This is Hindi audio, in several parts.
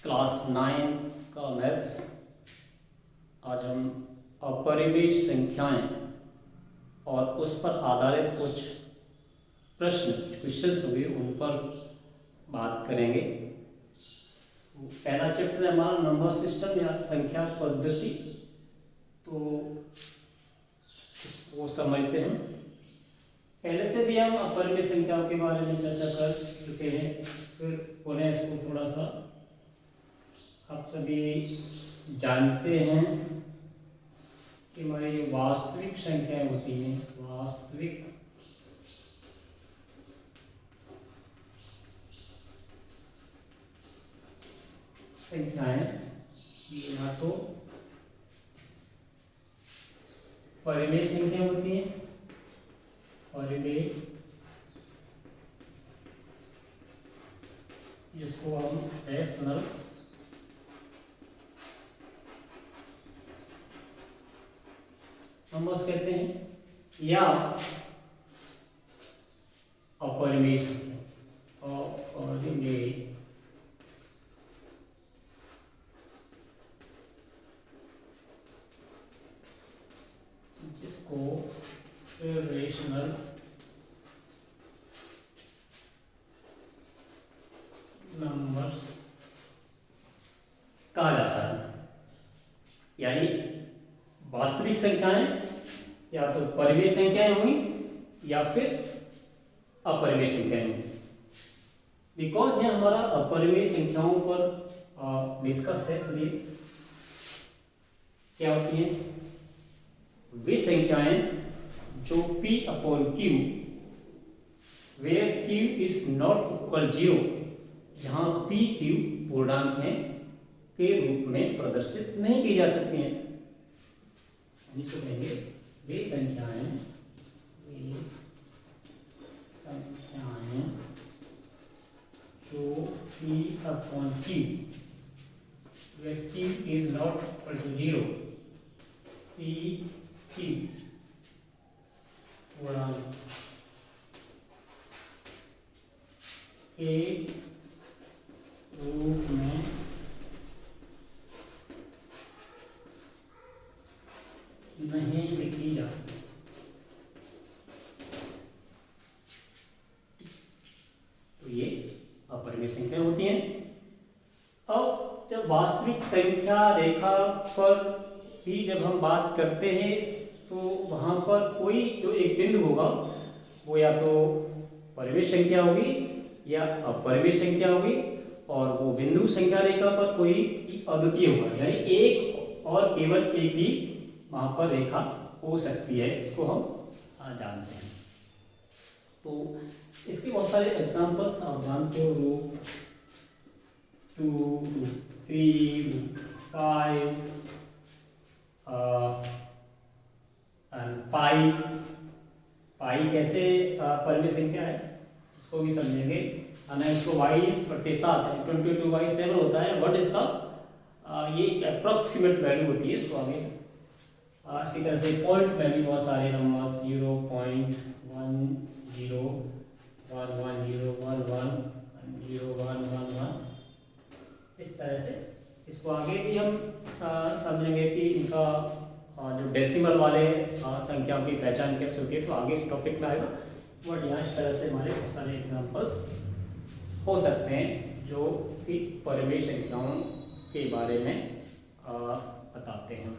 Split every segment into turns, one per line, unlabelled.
क्लास 9 का मैथ्स। आज हम अपरिमेय संख्याएं और उस पर आधारित कुछ क्वेश्चंस होंगे उन पर बात करेंगे। पहला चैप्टर है हमारा नंबर सिस्टम या संख्या पद्धति, तो इसको समझते हैं। पहले से भी हम अपरिमेय संख्याओं के बारे में चर्चा कर चुके हैं, फिर पुनः इसको थोड़ा सा आप सभी जानते हैं कि हमारी जो वास्तविक संख्याएं होती हैं, वास्तविक संख्याएं ये ना तो परिमेय संख्या होती है, परिमेय जिसको हम रैशनल नंबर्स कहते हैं, या अपरिमेय संख्या, अपरिमेय जिसको इर्रेशनल नंबर्स कहा जाता है। यानी वास्तविक संख्याएं या तो परिमेय संख्याएं हुई या फिर अपरिमेय संख्याएं हुई। बिकॉज यह हमारा अपरिमेय संख्याओं पर डिस्कस है, इसलिए क्या होती है वे संख्याएं जो P upon Q where Q is not equal 0, जहां P Q पूर्णांक है के रूप में प्रदर्शित नहीं की जा सकती हैं। इसको कहेंगे वे संख्याएं जो P upon Q where Q is not equal to 0, P Q पूर्णांक के रूप में नहीं लिखी जा सकती। तो ये अपरिमेय संख्या होती हैं। अब जब वास्तविक संख्या रेखा पर भी जब हम बात करते हैं तो वहां पर कोई जो एक बिंदु होगा वो या तो परिमेय संख्या होगी या अपरिमेय संख्या होगी, और वो बिंदु संख्या रेखा पर कोई अद्वितीय होगा, यानी एक और केवल एक ही वहां पर रेखा हो सकती है। इसको हम जानते हैं। तो इसके बहुत सारे एग्जांपल्स आप जानते हो, root 2, root 3, root 5 and pi. Pi कैसे परिमेय संख्या है इसको भी समझेंगे। इसको 22/7 22/7 होता है, बट इसका ये एक अप्रोक्सीमेट वैल्यू होती है। इसको आगे इसी तरह से पॉइंट में भी बहुत सारे नंबर्स 0.10 11 0 11 0111 इस तरह से इसको आगे भी हम समझेंगे कि इनका जो डेसिमल वाले संख्याओं की पहचान कैसे होती है, तो आगे इस टॉपिक में आएगा। बट यहाँ इस तरह से हमारे बहुत सारे एग्जांपल्स हो सकते हैं जो कि परिमेय संख्याओं के बारे में बताते हैं।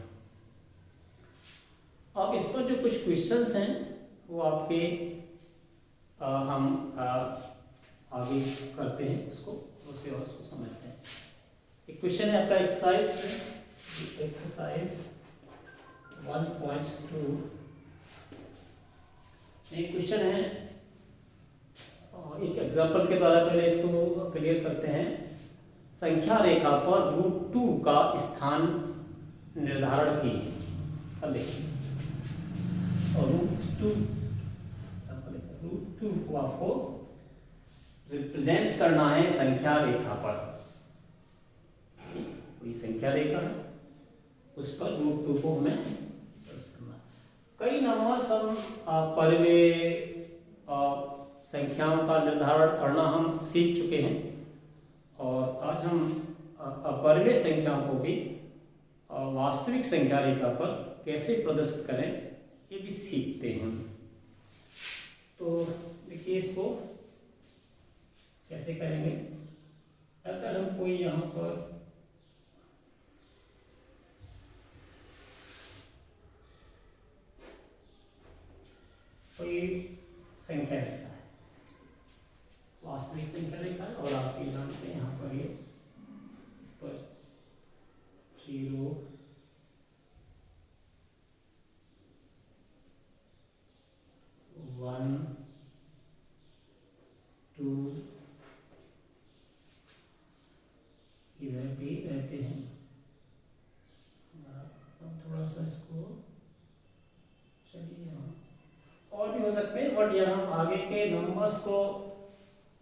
अब इस पर जो कुछ क्वेश्चंस हैं वो आपके हम आगे करते हैं, उसको समझते हैं। एक क्वेश्चन है आपका एक्सरसाइज 1.2। एक क्वेश्चन है, एक एग्जांपल के द्वारा पहले इसको क्लियर करते हैं। संख्या रेखा पर √2 का स्थान निर्धारण कीजिए। अब देखिए, और √2 को आपको रिप्रेजेंट करना है संख्या रेखा पर। कोई संख्या रेखा है, उस पर √2 को हमें कई नंबर्स हम परिमेय संख्याओं का निर्धारण करना हम सीख चुके हैं, और आज हम अपरिमेय संख्याओं को भी वास्तविक संख्या रेखा पर कैसे प्रदर्शित करें ये भी सीखते हैं। तो देखिए इसको कैसे करेंगे। अगर हम कोई यहाँ पर कोई संख्या रेखा है, वास्तविक संख्या रेखा है, और आप ये जानते हैं यहाँ पर ये इस पर 0 1 2 इधर भी रहते हैं। अब थोड़ा सा इसको चलिए यहाँ और भी हो सकते हैं, बट यहाँ आगे के नंबर्स को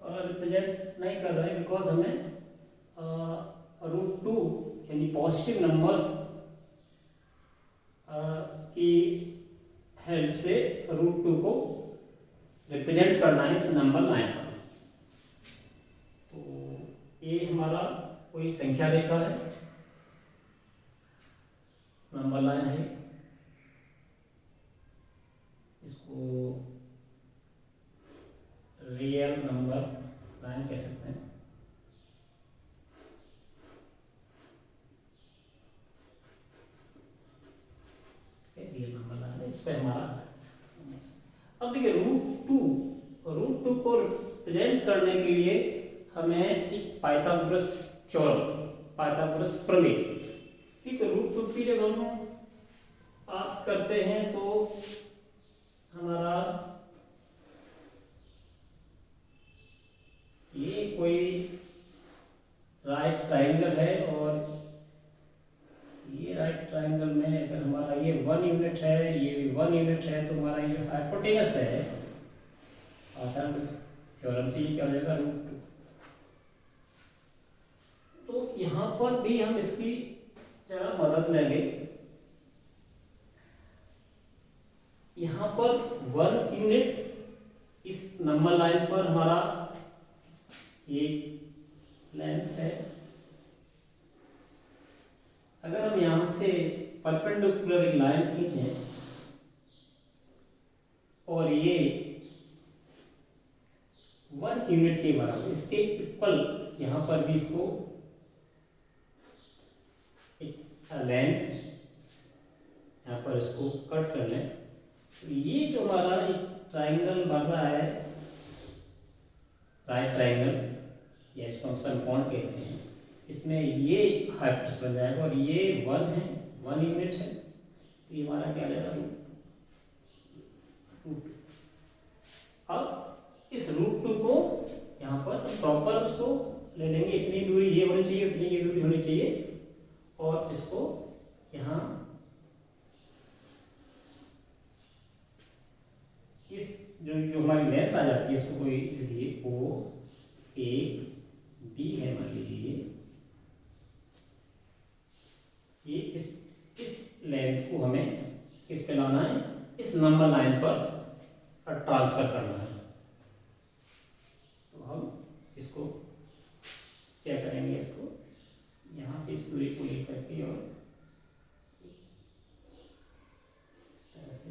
रिप्रेजेंट नहीं कर रहे हैं, बिकॉज हमें √2 यानी पॉजिटिव नंबर्स की हेल्प से √2 को रिप्रेजेंट करना है इस नंबर लाइन पर। तो ये हमारा कोई संख्या रेखा है, नंबर लाइन है, इसको रियल नंबर लाइन कह सकते हैं। रियल नंबर लाइन इस पर हमारा। अब देखिए √2 को रिप्रेजेंट करने के लिए हमें एक पाइथागोरस थ्योरम, पाइथागोरस प्रमेय, ठीक है। √2 की जब हम बात करते हैं तो हमारा ये कोई राइट ट्रायंगल है, और ये राइट ट्रायंगल में अगर हमारा ये 1 यूनिट है, ये भी 1 यूनिट है, तो हमारा ये हाइपोटेनस है, पाइथागोरस थ्योरम से ये क्या हो जाएगा √2। तो यहाँ पर भी हम इसकी जरा मदद लेंगे। यहाँ पर 1 यूनिट इस नंबर लाइन पर हमारा ये लेंथ है। अगर हम यहाँ से परपेंडिकुलर एक लाइन खींचें और ये 1 यूनिट के बराबर, इसके इक्वल यहाँ पर भी इसको लेंथ यहाँ पर इसको कट कर लें, तो ये जो हमारा एक ट्राइंगल बन रहा है, राइट ट्राइंगल, या इसको हम समकोण कहते हैं, इसमें ये हाइपोटेनस बन जाएगा, और ये 1 है, 1 यूनिट है, तो ये हमारा क्या रहेगा √2। अब इस √2 को यहाँ पर प्रॉपर उसको ले लेंगे, इतनी दूरी ये होनी चाहिए, इतनी ये दूरी होनी चाहिए, और इसको यहाँ इस जो हमारी लेंथ आ जाती है, इसको कोई दिए OAB है मान लीजिए, ये इस लेंथ को हमें किस पे लाना है, इस नंबर लाइन पर ट्रांसफर करना है। तो हम इसको क्या करेंगे, इसको यहाँ से इस दूरी को लेकर के और इस तरह से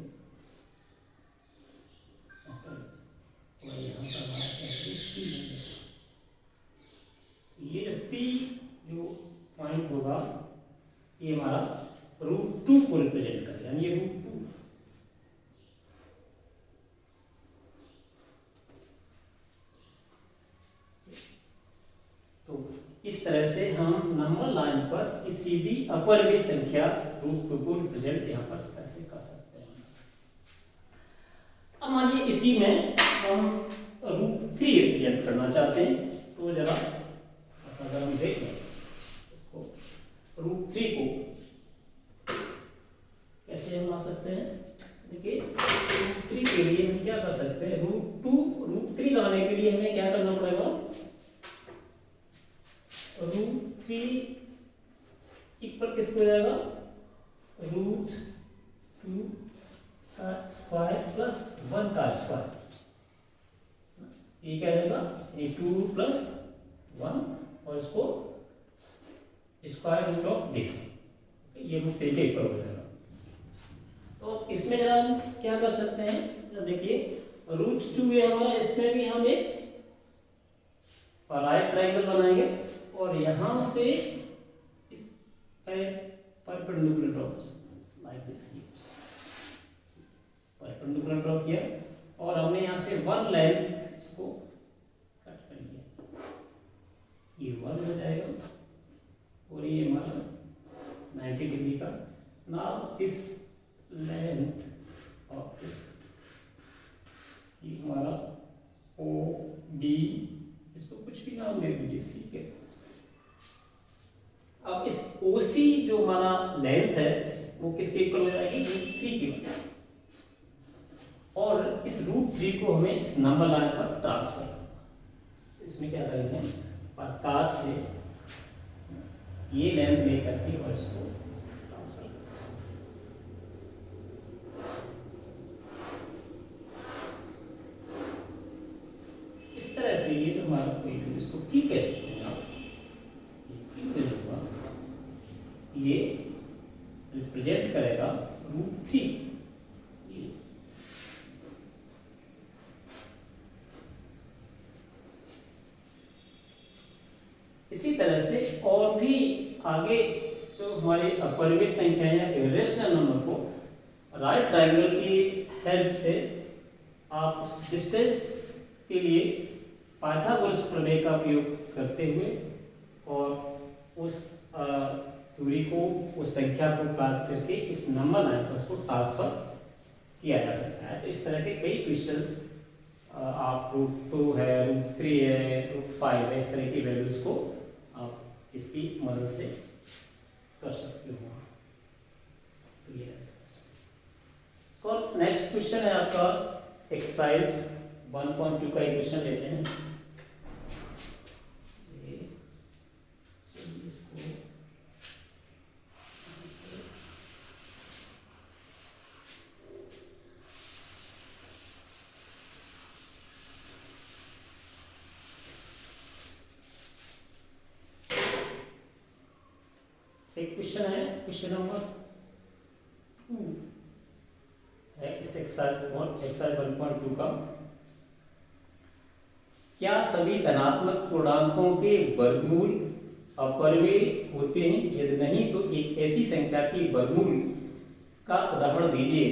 ये जो P जो पॉइंट होगा ये हमारा √2 को रिप्रेजेंट करेगा, यानी ये √2। तो इस तरह से हम नंबर लाइन पर किसी भी अपरिमेय संख्या √2 को रिप्रेजेंट यहाँ पर इस तरह से कर सकते हैं। अब मानिए इसी में हम √3 रिप्रेजेंट करना चाहते हैं, तो जरा अगर हम देखें इसको √3 को कैसे हम ला सकते हैं। देखिए √3 के लिए हम क्या कर सकते हैं, √3 लाने के लिए हमें क्या करना पड़ेगा, √3 इक्वल किसको हो जाएगा, √2 का स्क्वायर प्लस 1 का स्क्वायर, ये क्या रहेगा, ये 2 + 1, और इसको स्क्वायर रूट ऑफ दिस, ये रूट 3 के इक्वल हो जाएगा। तो इसमें जरा हम क्या कर सकते हैं, देखिए √2 है हमारा, इसमें भी हम एक राइट ट्रायंगल बनाएंगे और यहाँ से इस perpendicular draw like this, perpendicular draw किया और हमने यहाँ से 1 लेंथ इसको कट कर लिया, ये 1 हो जाएगा और ये हमारा 90 डिग्री का। Now this length of this, ये हमारा ओ बी, इसको कुछ भी नाम दे दीजिए, सी के। अब इस ओ सी जो हमारा लेंथ है वो किसके इक्वल हो जाएगी, √3 के, और इस √3 को हमें इस नंबर लाइन पर ट्रांसफर करना। इसमें क्या करेंगे, प्रकार से ये लेंथ लेकर के और इसको ट्रांसफर करना। इस तरह से ये जो हमारा कोई, इसको क्यू कह सकते हैं आप, क्यू जो होगा ये रिप्रेजेंट करेगा √3। इसी तरह से और भी आगे जो हमारे अपरिमेय संख्या या इरेशनल नंबर को राइट ट्रायंगल की हेल्प से आप उस डिस्टेंस के लिए पाइथागोरस प्रमेय का उपयोग करते हुए और उस दूरी को, उस संख्या को प्राप्त करके इस नंबर लाइन पर उसको ट्रांसफर किया जा सकता है। तो इस तरह के कई क्वेश्चंस आप √2 है, √3 है, √5 है, इस तरह की वैल्यूज को आप इसकी मदद से कर सकते हो। तो ये और नेक्स्ट क्वेश्चन है आपका एक्सरसाइज 1.2 का क्वेश्चन लेते हैं। एक क्वेश्चन है, क्वेश्चन नंबर 2 है इस एक्सरसाइज 1.2 का। क्या सभी धनात्मक पूर्णांकों के वर्गमूल अपरिमेय होते हैं? यदि नहीं तो एक ऐसी संख्या की वर्गमूल का उदाहरण दीजिए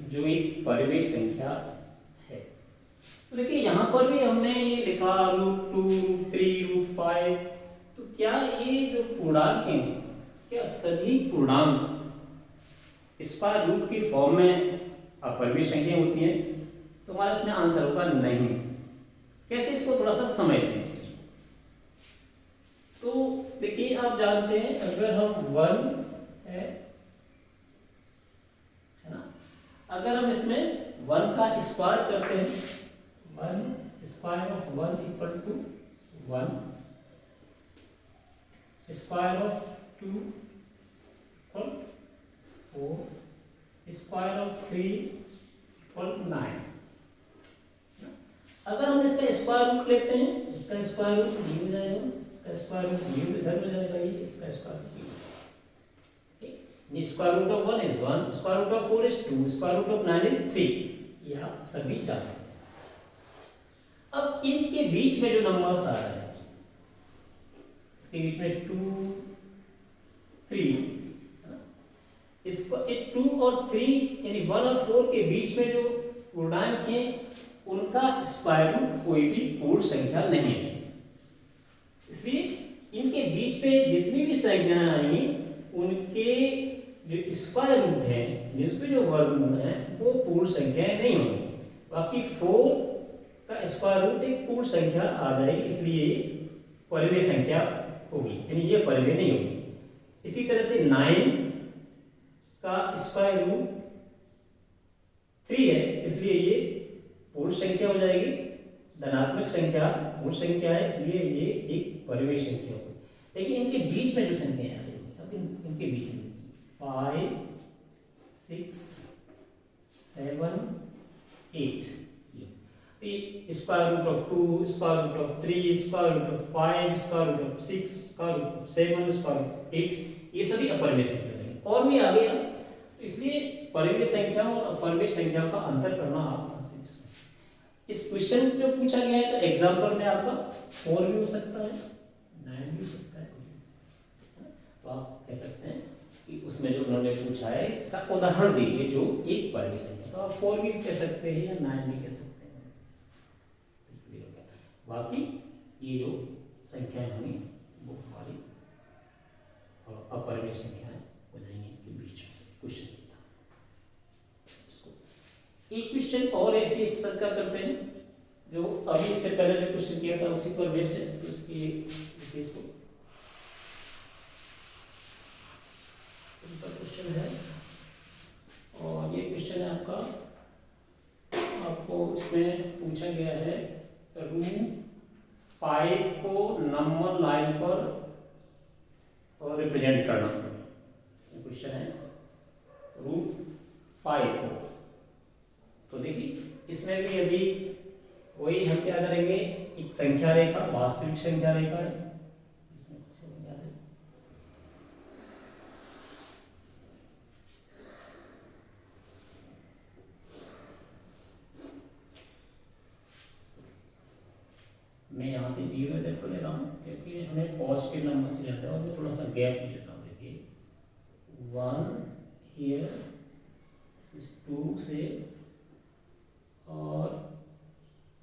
जो एक परिमेय संख्या है। तो देखिए यहाँ पर भी हमने ये लिखा √2, √3, √5। तो क्या ये जो पूर्णांक हैं, क्या सभी पूर्णांक स्क्वायर रूट के फॉर्म में अपरिमेय संख्या होती हैं? तो हमारा इसमें आंसर होगा नहीं। कैसे, इसको थोड़ा सा समझते हैं इस चीज को। तो देखिए आप जानते हैं अगर हम 1 है ना, अगर हम इसमें 1 का स्क्वायर करते हैं, 1 square of 1 equal to 1, square of 2 4, square of 3 equal 9। अगर हम इसका स्क्वायर रूट लेते हैं, इसका स्क्वायर रूट ये हो जाएगा, इसका स्क्वायर रूट ये इधर हो जाएगा, ये इसका square root, square root of 1 is 1, square root of 4 is 2, square root of 9 is 3। ये आप सभी जानते हैं। अब इनके बीच में जो नंबर्स आ रहे हैं, इसके बीच में 2 3, इसको 2 और 3 यानी 1 और 4 के बीच में जो पूर्णांक हैं उनका स्क्वायर रूट कोई भी पूर्ण संख्या नहीं है। इसलिए इनके बीच में जितनी भी संख्याएं आएंगी उनके जो स्क्वायर रूट है, जिसके जो वर्गमूल है, वो पूर्ण संख्याएं नहीं होंगी। बाकी 4 का स्क्वायर रूट एक पूर्ण संख्या आ जाएगी, इसलिए ये परिमेय संख्या होगी, यानी ये परिमेय नहीं होगी। इसी तरह से 9 का स्क्वायर रूट 3 है, इसलिए ये पूर्ण संख्या हो जाएगी, धनात्मक संख्या पूर्ण संख्या है, इसलिए ये एक परिमेय संख्या होगी। लेकिन इनके बीच में जो संख्याएं आ रही है, अब इनके बीच में 5 6 7 8, square root of 2, square root of 3, square root of 5, square root of 6, square root of 7, square root of 8, ये सभी अपरिमेय संख्या रहेंगे। और भी आ गया, तो इसलिए परिमेय संख्या और अपरिमेय संख्या का अंतर करना आप यहाँ से इस क्वेश्चन जो पूछा गया है, तो एग्जाम्पल में आपका 4 भी हो सकता है, 9 भी हो सकता है। तो आप कह सकते हैं कि उसमें जो उन्होंने पूछा है का उदाहरण दीजिए जो एक परिमेय संख्या, तो आप 4 भी कह सकते हैं या 9 भी कह सकते हैं। बाकी ये जो संख्या होंगी वो हमारी अपरिमेय संख्याएं हो जाएंगी इनके बीच में क्वेश्चन। एक क्वेश्चन और ऐसी एक्सरसाइज का करते हैं जो अभी इससे पहले जो क्वेश्चन किया था उसी पर बेस्ड है, तो इसकी इसको क्वेश्चन है। और ये क्वेश्चन है आपको इसमें पूछा गया है रूट 5 को नंबर लाइन पर रिप्रेजेंट करना। क्वेश्चन है रूट 5 को, तो देखिए इसमें भी अभी वही हम क्या करेंगे, एक संख्या रेखा, वास्तविक संख्या रेखा है, मैं यहाँ से 0 इधर को ले रहा हूँ क्योंकि हमें पॉजिटिव नंबर से जाता है, और मैं थोड़ा सा गैप ले रहा हूँ। देखिए 1 हियर, 2 से, और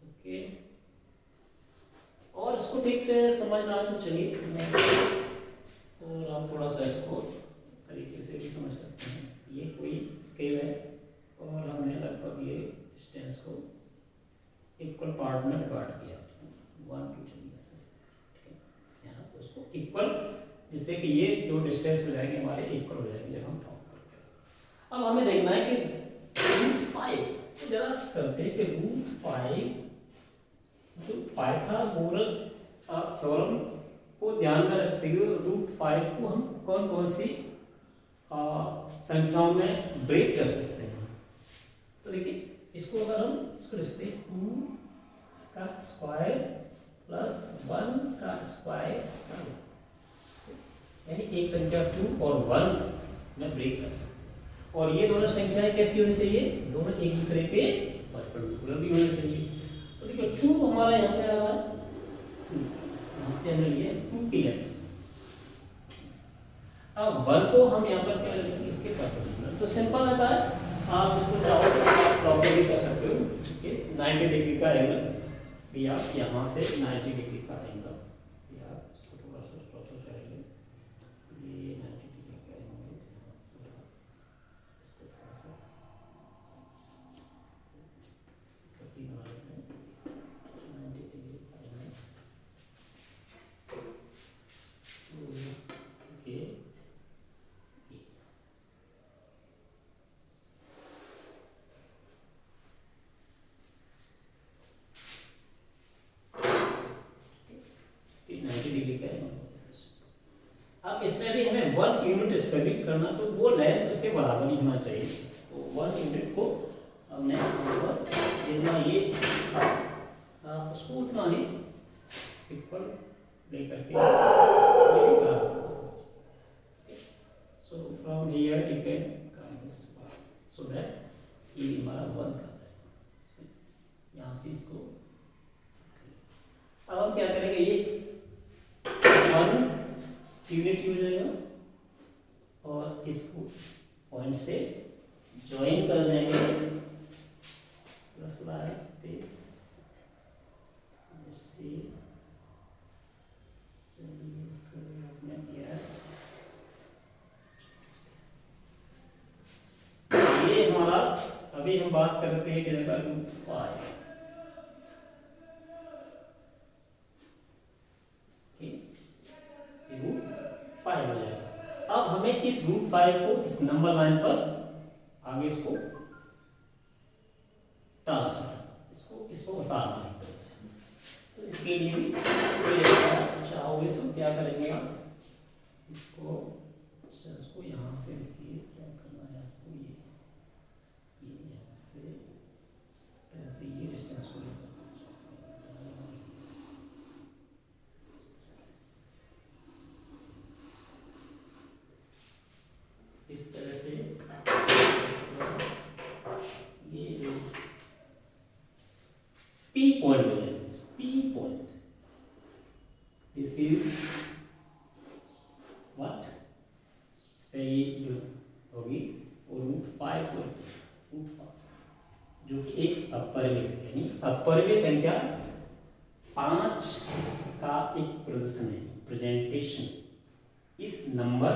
ओके, और इसको ठीक से समझना तो चलिए मैं, और आप थोड़ा सा इसको तरीके से भी समझ सकते हैं। ये कोई स्केल है और हमने लगभग ये डिस्टेंस को इक्वल पार्ट में डिवाइड किया, 1 2 चलिए सर, ठीक है, यहाँ पर उसको इक्वल, जिससे कि ये जो डिस्टेंस हो जाएंगे हमारे इक्वल हो जाएंगे जब हम टॉप करके। अब हमें देखना है कि रूट 5 जरा करते हैं कि रूट 5 जो पाइथागोरस थ्योरम को ध्यान में रखते हुए रूट 5 को हम कौन कौन सी संख्याओं में ब्रेक कर सकते हैं। तो देखिए इसको अगर हम इसको लिखते हैं 2 का स्क्वायर प्लस 1 का स्क्वायर, यानी एक संख्या 2 और 1 में ब्रेक कर सकते हैं। और ये दोनों संख्याएं कैसी होनी चाहिए, दोनों एक दूसरे के परपेंडिकुलर भी होनी चाहिए। तो देखिए 2 हमारा यहाँ पे आ रहा है, यहाँ से हमने लिया 2 क्लियर। अब 1 को हम यहाँ पर क्या करेंगे, इसके परपेंडिकुलर। तो सिंपल रहता है, आप इसको चाहो तो प्रॉपर्ली कर सकते हो कि 90 डिग्री का एंगल भी आप यहाँ से 90 डिग्री का एंगल, या इसको थोड़ा सा प्रॉपर करेंगे, ये 90 डिग्री का एंगल, इसको थोड़ा सा कटी बना लेते हैं, 90 डिग्री का एंगल, ओके। अब इसमें भी हमें 1 यूनिट स्क्वायर करना, तो वो लेंथ उसके बराबर ही होना चाहिए। तो 1 यूनिट को हमने जितना ये था उसको उतना ही इक्वल लेकर के, so from here you can come this so that ये हमारा 1 का है। यहाँ से इसको अब हम क्या करेंगे, ये 1 यूनिट हो जाएगा और इसको पॉइंट से ज्वाइन कर देंगे, just like this, just see, चलिए इसको आपने किया, ये हमारा अभी हम बात करते हैं कि जगह रूट 5, रूट 5 हो जाएगा। अब हमें इस रूट 5 को इस नंबर लाइन पर आगे इसको ट्रांसफर, इसको हटाना है तरह से। तो इसके लिए भी चाहोगे तो क्या करेंगे आप, इसको यहाँ से देखिए क्या करना है आपको, ये यहाँ से तरह से ये डिस्टेंस को लेकर दिस इज व्हाट, इस पे ये होगी √5 जो कि एक अपरिमेय संख्या, यानी अपरिमेय संख्या 5 का एक प्रदर्शन है, प्रेजेंटेशन इस नंबर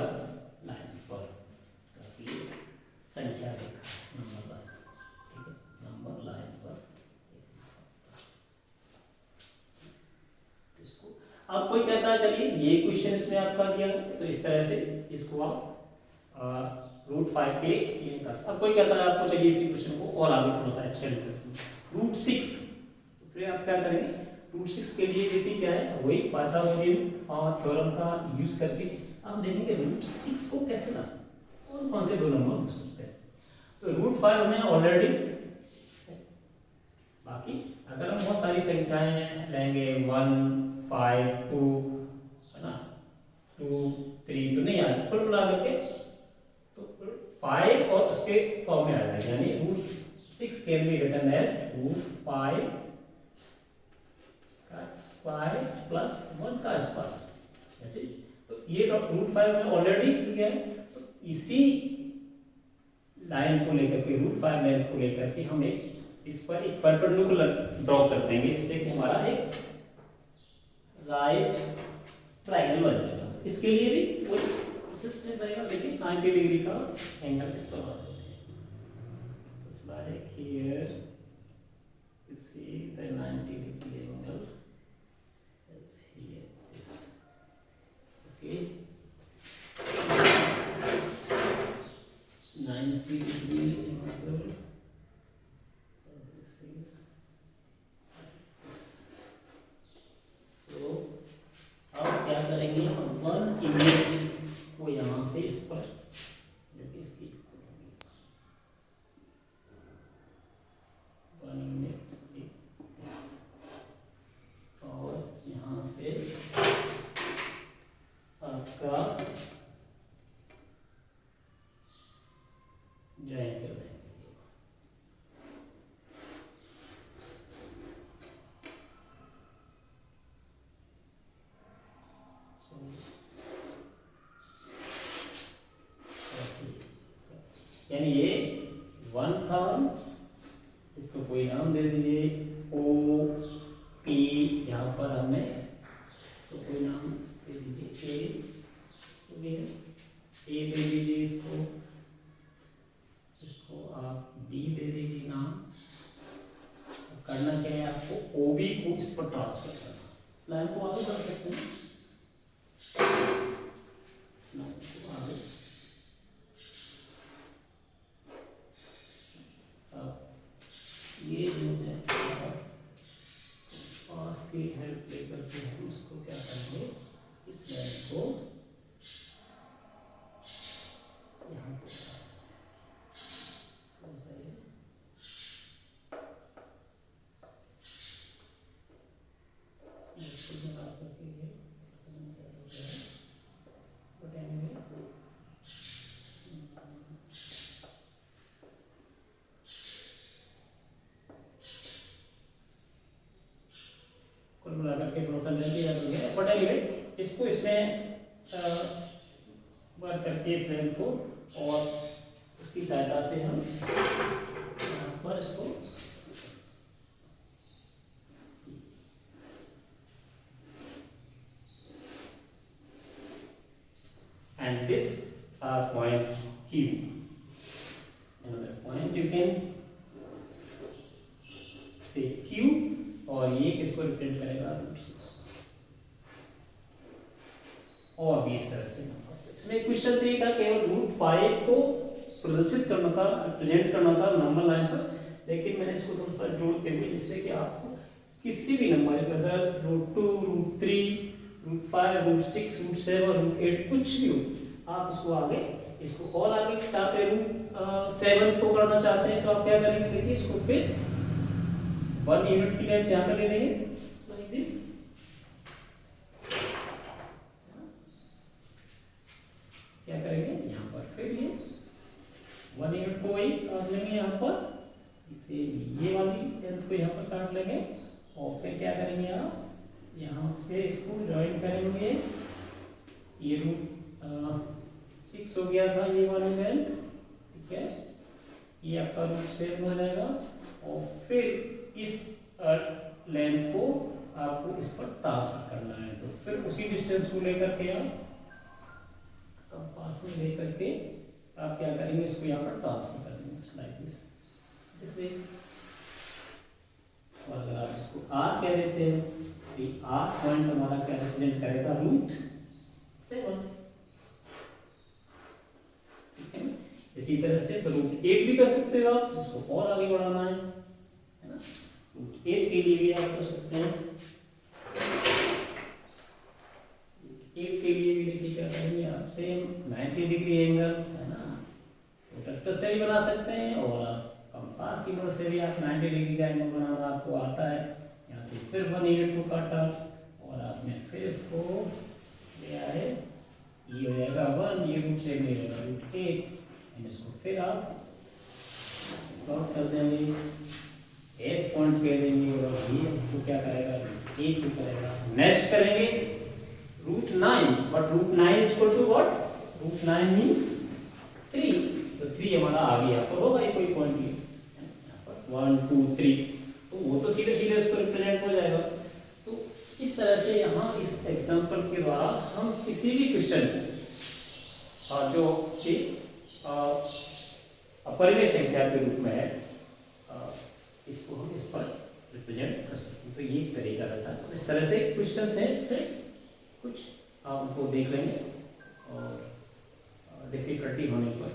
लाइन पर, संख्या रेखा नंबर लाइन, ठीक है, नंबर लाइन पर। इसको अब कोई कहता है चलिए ये क्वेश्चन इसमें आपका दिया है, तो इस तरह से इसको आप √5 पे ये निकाल। अब कोई कहता है आपको चलिए इसी क्वेश्चन को और आगे थोड़ा सा एक्सटेंड करते हैं, √6, तो फिर आप क्या करेंगे, √6 के लिए देखिए क्या है, वही पाइथागोरियन और थ्योरम का यूज करके आप देखेंगे √6 को कैसे लाना, कौन से दो नंबर हो सकते हैं। तो √5 हमें ऑलरेडी, बाकी अगर हम बहुत सारी संख्याएं लेंगे 1 5 2 है ना, 2 3 तो नहीं आएगा, कुल मिला करके तो 5 और उसके फॉर्म में आ जाएगा, यानी √6 कैन बी रिटन एज √5 का स्क्वायर प्लस 1 का स्क्वायर, दैट इज, तो ये √5 में ऑलरेडी मिल गया है। तो इसी लाइन को लेकर के √5 लेंथ को लेकर के हम एक इस पर एक परपेंडिकुलर ड्रॉ कर देंगे, जिससे कि हमारा एक राइट ट्रायंगल बन जाएगा। तो इसके लिए भी कोई प्रोसेस से जाएगा, देखिए 90 डिग्री का एंगल इस पर बना देते हैं। तो like here you see the 90 degree angle is here, this, okay, 90 degree angle, this is this. So अब क्या करेंगे हम, वन इमेज को यहाँ से इस पर इसकी वन इमेज इस और यहाँ से आपका ज्वाइन कर देंगे। यानी ये 1 था, इसको कोई नाम दे दीजिए OP, यहाँ पर हमने इसको कोई नाम दे दीजिए A दे दीजिए, इसको आप B दे दीजिए नाम। करना क्या है आपको, OB को इस पर ट्रांसफर करना, इस लाइन को आगे बढ़ सकते हैं, इस लाइन को आगे ये जो है पास की हेल्प लेकर के हम उसको क्या करेंगे, इस लाइन को यहाँ पर कौन सा है, इसको लगा करके ये समझ क्या हो गया है, बट एनीवे मिला करके थोड़ा सा लेंथ याद हो गया, बट एनीवे इसको इसमें वर्क करके इस लेंथ को और उसकी सहायता से हम यहाँ पर इसको and this point Q, another point you can say Q, और ये किसको रिप्रेजेंट करेगा, √6, और भी इस तरह से नंबर 6। इसमें क्वेश्चन 3 था, केवल √5 को प्रदर्शित करना था, रिप्रेजेंट करना था नंबर लाइन पर, लेकिन मैंने इसको थोड़ा सा जोड़ते हुए, जिससे कि आपको किसी भी नंबर, अगर √2 √3 √5 √6 √7 √8 कुछ भी हो, आप इसको आगे, इसको और आगे चाहते √7 को करना चाहते हैं, तो आप क्या करेंगे, देखिए इसको फिर 1 यूनिट की लेंथ यहाँ पे ले लेंगे, लाइक दिस, क्या करेंगे यहाँ पर फिर ये 1 यूनिट को वही काट लेंगे यहाँ पर, इसे ये वाली लेंथ को यहाँ पर काट लेंगे, और फिर क्या करेंगे आप यहाँ से इसको ज्वाइन करेंगे, ये रूट 6 हो गया था ये वाला लेंथ, ठीक है, ये आपका रूट 7 हो जाएगा और फिर इस लेंथ को आपको इस पर ट्रांसफर करना है। तो फिर उसी डिस्टेंस को लेकर के आप पास में लेकर के आप क्या करेंगे, इसको यहाँ पर ट्रांसफर कर देंगे लाइक दिस। और अगर आप इसको आर कह देते हैं तो आर पॉइंट हमारा क्या रिप्रेजेंट करेगा, रूट 7, ठीक है। इसी तरह से तो रूट 8 भी कर सकते हो आप, इसको और आगे बढ़ाना है ना, रूट 8 के लिए भी आप कर सकते हैं। 8 के लिए भी देखिए क्या करेंगे आप, सेम 90 डिग्री एंगल है ना, प्रोट्रैक्टर से भी बना सकते हैं और आप कंपास की मदद से भी आप 90 डिग्री का एंगल बनाना आपको आता है। यहाँ से फिर 180 को काटा और आपने फिर इसको ले आए, ये हो जाएगा 1, ये रूट से मिलेगा रूट 8, इसको फिर आप प्लॉट कर देंगे, एस पॉइंट कह देंगे और ये आपको क्या करेगा, रूट 8 को करेगा। नेक्स्ट करेंगे root 9, but root 9 is equal to what, root 9 means 3, तो 3 हमारा आ गया, तो होगा ये कोई पॉइंट ये 1 2 3, तो वो तो सीधे सीधे उसको रिप्रेजेंट हो जाएगा। तो इस तरह से यहाँ इस एग्जांपल के द्वारा हम किसी भी क्वेश्चन जो कि अपरिमेय संख्या के रूप में है इसको हम इस पर रिप्रेजेंट कर सकते हैं। तो ये तरीका रहता है। इस तरह से क्वेश्चंस हैं, इसमें कुछ आप उनको देख लेंगे और डिफिकल्टी होने पर